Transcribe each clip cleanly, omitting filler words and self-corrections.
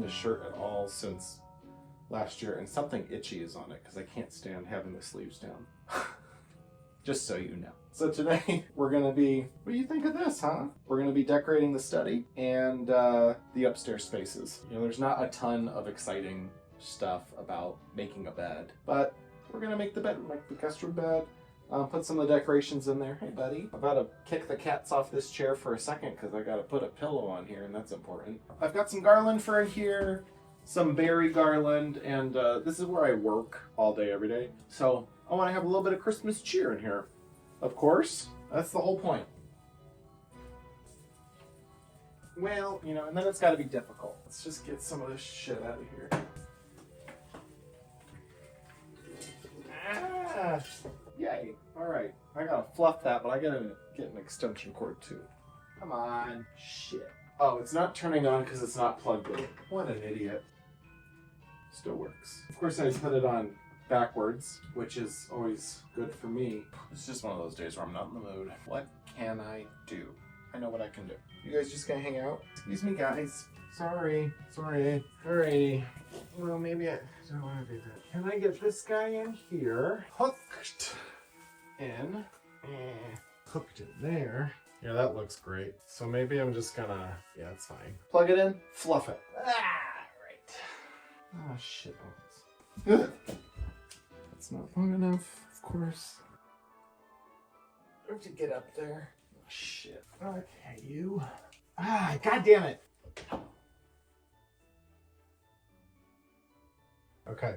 this shirt at all since last year, and something itchy is on it because I can't stand having the sleeves down. Just so you know. So today we're gonna be, what do you think of this, huh? We're gonna be decorating the study and the upstairs spaces. You know, there's not a ton of exciting stuff about making a bed, but we're gonna make the bed, like the guest room bed. Put some of the decorations in there. Hey buddy, I'm about to kick the cats off this chair for a second because I gotta put a pillow on here and that's important. I've got some garland for in here, some berry garland, and this is where I work all day, every day. So I want to have a little bit of Christmas cheer in here. Of course, that's the whole point. Well, you know, and then it's got to be difficult. Let's just get some of this shit out of here. Ah, yay. All right. I got to fluff that, but I got to get an extension cord too. Come on. Shit. Oh, it's not turning on because it's not plugged in. What an idiot. Still works. Of course, I just put it on backwards, which is always good for me. It's just one of those days where I'm not in the mood. What can I do? I know what I can do. You guys just gonna hang out? Excuse me, guys. Sorry. Alrighty. Well, maybe I don't want to do that. Can I get this guy in here? Hooked in. Hooked in there. Yeah, that looks great. So maybe I'm just gonna, yeah, it's fine. Plug it in, fluff it. Ah, right. Oh, shit. That's not long enough, of course. I have to get up there. Oh, shit. Okay, you. Ah, god damn it. Okay.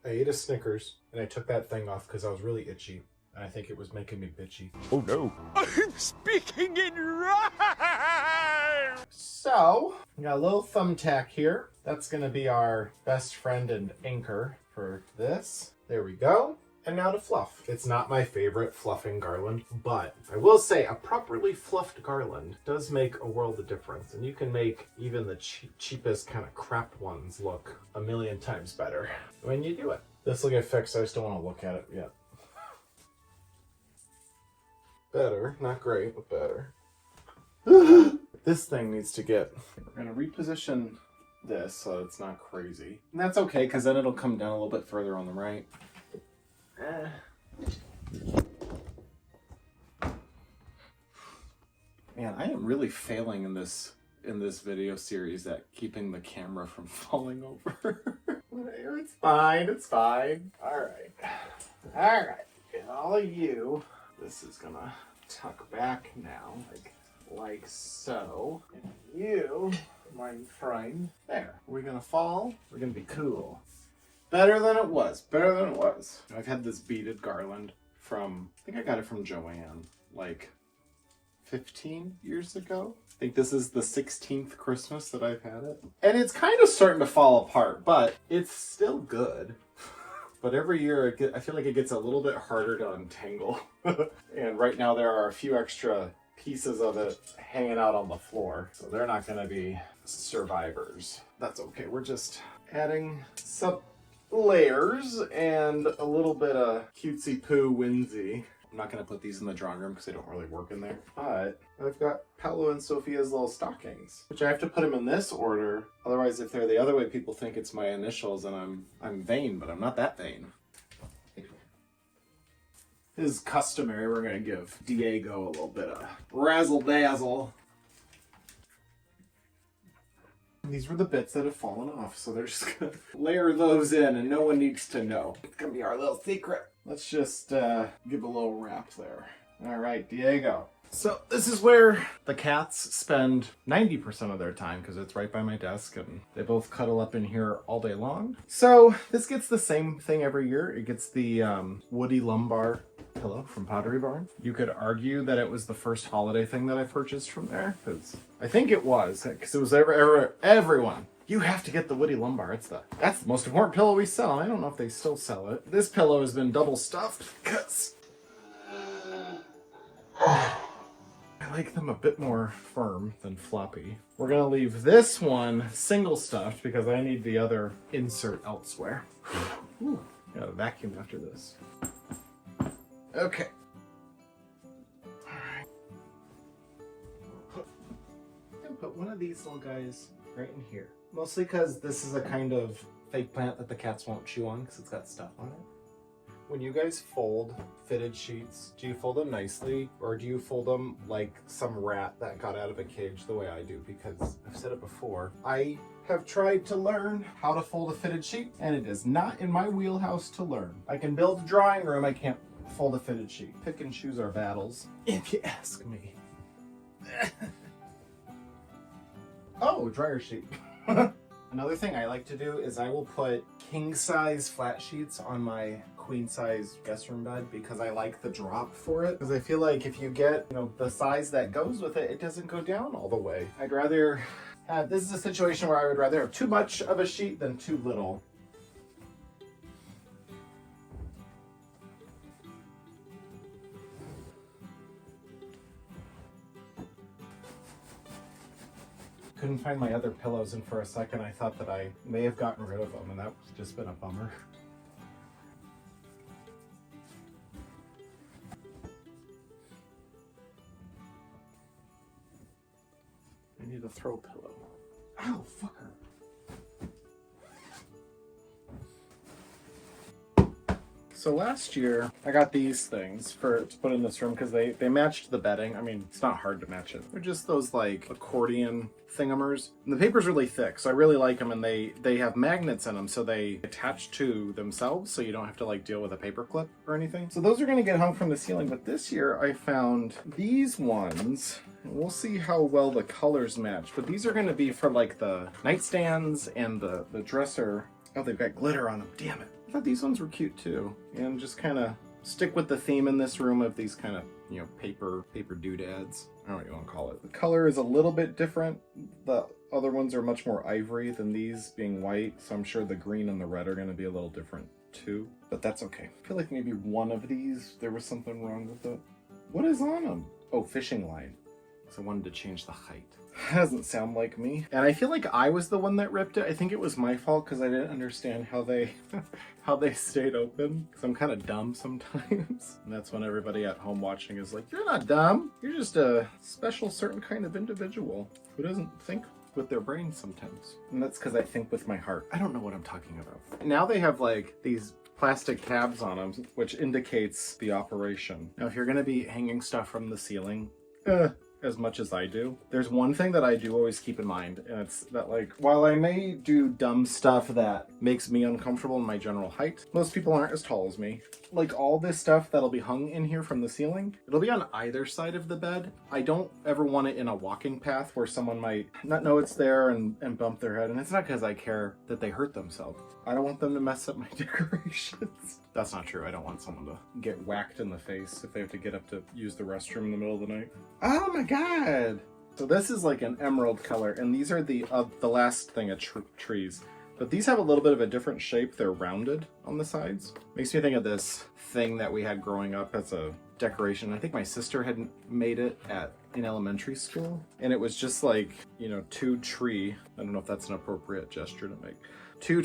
I ate a Snickers and I took that thing off because I was really itchy. And I think it was making me bitchy. Oh no. I'm speaking in rhyme! So, we got a little thumbtack here. That's gonna be our best friend and anchor for this. There we go. And now to fluff. It's not my favorite fluffing garland, but I will say a properly fluffed garland does make a world of difference. And you can make even the cheapest kind of crap ones look a million times better when you do it. This will get fixed, I just don't want to look at it yet. Better, not great, but better. This thing needs to get, we're gonna reposition this so it's not crazy. And that's okay, because then it'll come down a little bit further on the right. Man, I am really failing in this video series at keeping the camera from falling over. It's fine, it's fine. Alright. Alright. And all of you, this is gonna tuck back now, like so. And you, my friend, there. We're gonna fall. We're gonna be cool. Better than it was. Better than it was. I've had this beaded garland from, I think I got it from Joanne, like 15 years ago. I think this is the 16th Christmas that I've had it. And it's kind of starting to fall apart, but it's still good. But every year I feel like it gets a little bit harder to untangle. And right now there are a few extra pieces of it hanging out on the floor. So they're not going to be survivors. That's okay. We're just adding some layers and a little bit of cutesy poo whimsy. I'm not going to put these in the drawing room because they don't really work in there. But I've got Paolo and Sophia's little stockings, which I have to put them in this order. Otherwise, if they're the other way, people think it's my initials and I'm vain, but I'm not that vain. This is customary. We're going to give Diego a little bit of razzle dazzle. These were the bits that have fallen off, so they're just going to layer those in and no one needs to know. It's going to be our little secret. Let's just give a little wrap there. All right, Diego. So this is where the cats spend 90% of their time because it's right by my desk and they both cuddle up in here all day long. So this gets the same thing every year. It gets the woody lumbar pillow from Pottery Barn. You could argue that it was the first holiday thing that I purchased from there because I think it was, because it was everyone. You have to get the woody lumbar. That's the most important pillow we sell. I don't know if they still sell it. This pillow has been double stuffed because I like them a bit more firm than floppy. We're gonna leave this one single stuffed because I need the other insert elsewhere. Ooh, gotta vacuum after this. Okay. Alright. I'm gonna put one of these little guys right in here. Mostly because this is a kind of fake plant that the cats won't chew on because it's got stuff on it. When you guys fold fitted sheets, do you fold them nicely or do you fold them like some rat that got out of a cage the way I do? Because I've said it before, I have tried to learn how to fold a fitted sheet and it is not in my wheelhouse to learn. I can build a drawing room, I can't fold a fitted sheet. Pick and choose our battles, if you ask me. Oh, dryer sheet. Another thing I like to do is I will put king size flat sheets on my queen size guest room bed because I like the drop for it. Because I feel like if you get, the size that goes with it, it doesn't go down all the way. I'd rather have, this is a situation where I would rather have too much of a sheet than too little. Couldn't find my other pillows, and for a second I thought that I may have gotten rid of them, and that's just been a bummer. I need to throw a pillow. Ow, fucker. So last year, I got these things to put in this room because they matched the bedding. I mean, it's not hard to match it. They're just those like accordion thingamers. And the paper's really thick, so I really like them, and they have magnets in them, so they attach to themselves, so you don't have to like deal with a paper clip or anything. So those are gonna get hung from the ceiling, but this year I found these ones. We'll see how well the colors match, but these are gonna be for like the nightstands and the dresser. Oh, they've got glitter on them, damn it. I thought these ones were cute too, and just kind of stick with the theme in this room of these kind of, paper doodads. I don't know what you want to call it. The color is a little bit different. The other ones are much more ivory than these being white, so I'm sure the green and the red are going to be a little different too, but that's okay. I feel like maybe one of these, there was something wrong with it. What is on them? Oh, fishing line. So I wanted to change the height. Doesn't sound like me. And I feel like I was the one that ripped it. I think it was my fault because I didn't understand how they how they stayed open. Because I'm kind of dumb sometimes. And that's when everybody at home watching is like, you're not dumb. You're just a special certain kind of individual who doesn't think with their brain sometimes. And that's because I think with my heart. I don't know what I'm talking about. Now they have like these plastic tabs on them, which indicates the operation. Now if you're going to be hanging stuff from the ceiling, as much as I do, there's one thing that I do always keep in mind, and it's that like, while I may do dumb stuff that makes me uncomfortable in my general height, most people aren't as tall as me. Like all this stuff that'll be hung in here from the ceiling, it'll be on either side of the bed. I don't ever want it in a walking path where someone might not know it's there and bump their head, and it's not because I care that they hurt themselves. I don't want them to mess up my decorations. That's not true. I don't want someone to get whacked in the face if they have to get up to use the restroom in the middle of the night. Oh my god! So this is like an emerald color, and these are the last thing of trees. But these have a little bit of a different shape. They're rounded on the sides. Makes me think of this thing that we had growing up as a decoration. I think my sister had made it in elementary school, and it was just like, two tree. I don't know if that's an appropriate gesture to make. Two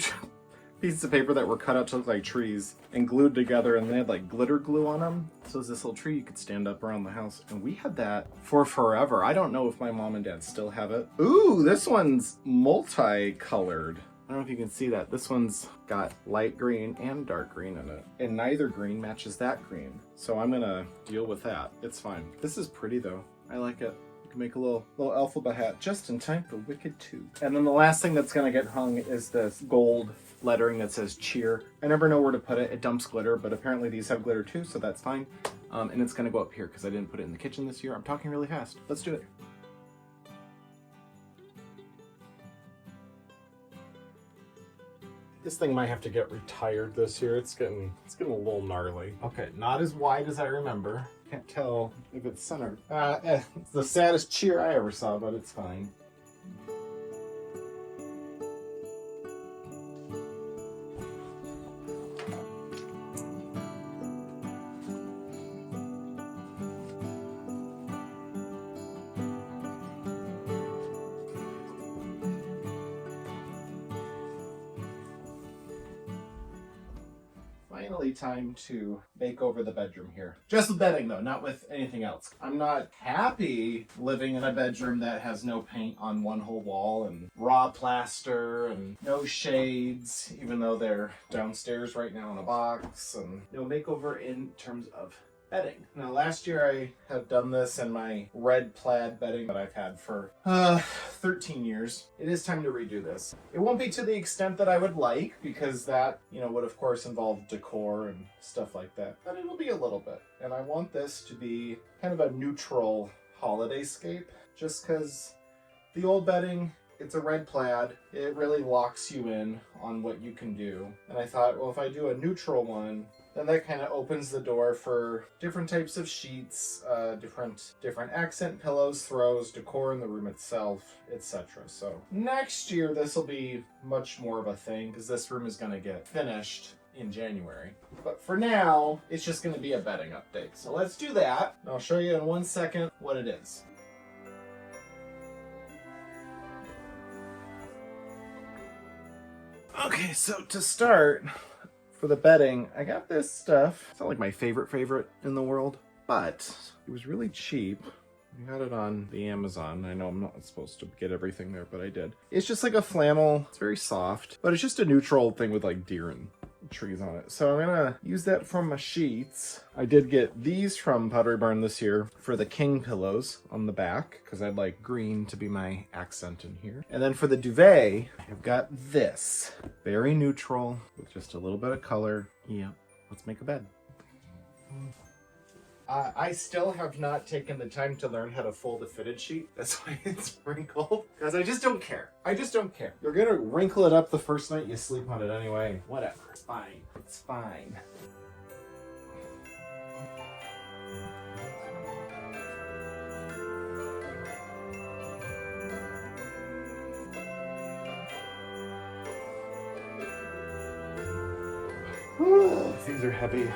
pieces of paper that were cut out to look like trees and glued together, and they had like glitter glue on them. So it's this little tree you could stand up around the house, and we had that for forever. I don't know if my mom and dad still have it. Ooh, this one's multicolored. I don't know if you can see that. This one's got light green and dark green in it, and neither green matches that green. So I'm gonna deal with that. It's fine. This is pretty though. I like it. You can make a little alphabet hat just in time for Wicked 2. And then the last thing that's gonna get hung is this gold lettering that says cheer. I never know where to put it. It dumps glitter, but apparently these have glitter too, so that's fine. And it's gonna go up here because I didn't put it in the kitchen this year. I'm talking really fast. Let's do it. This thing might have to get retired this year. It's getting a little gnarly. Okay, not as wide as I remember. Can't tell if it's centered. It's the saddest cheer I ever saw, but it's fine. finally time to make over the bedroom here. Just with bedding though, not with anything else. I'm not happy living in a bedroom that has no paint on one whole wall and raw plaster and no shades, even though they're downstairs right now in a box, and no makeover in terms of bedding. Now last year I had done this in my red plaid bedding that I've had for 13 years. It is time to redo this. It won't be to the extent that I would like, because that, you know, would of course involve decor and stuff like that, but it'll be a little bit. And I want this to be kind of a neutral holiday scape, just because the old bedding, it's a red plaid. It really locks you in on what you can do. And I thought, well, if I do a neutral one, then that kind of opens the door for different types of sheets, different accent pillows, throws, decor in the room itself, etc. So next year, this will be much more of a thing, because this room is going to get finished in January. But for now, it's just going to be a bedding update. So let's do that. I'll show you in 1 second what it is. Okay, so to start, for the bedding, I got this stuff. It's not like my favorite in the world, but it was really cheap. I got it on the Amazon. I know I'm not supposed to get everything there, but I did. It's just like a flannel. It's very soft, but it's just a neutral thing with like deer and trees on it. So I'm gonna use that for my sheets. I did get these from Pottery Barn this year for the king pillows on the back, because I'd like green to be my accent in here. And then for the duvet, I've got this. Very neutral with just a little bit of color. Yeah, let's make a bed. I still have not taken the time to learn how to fold a fitted sheet. That's why it's wrinkled. Because I just don't care. I just don't care. You're gonna wrinkle it up the first night you sleep on it anyway. Whatever. It's fine. It's fine. These are heavy.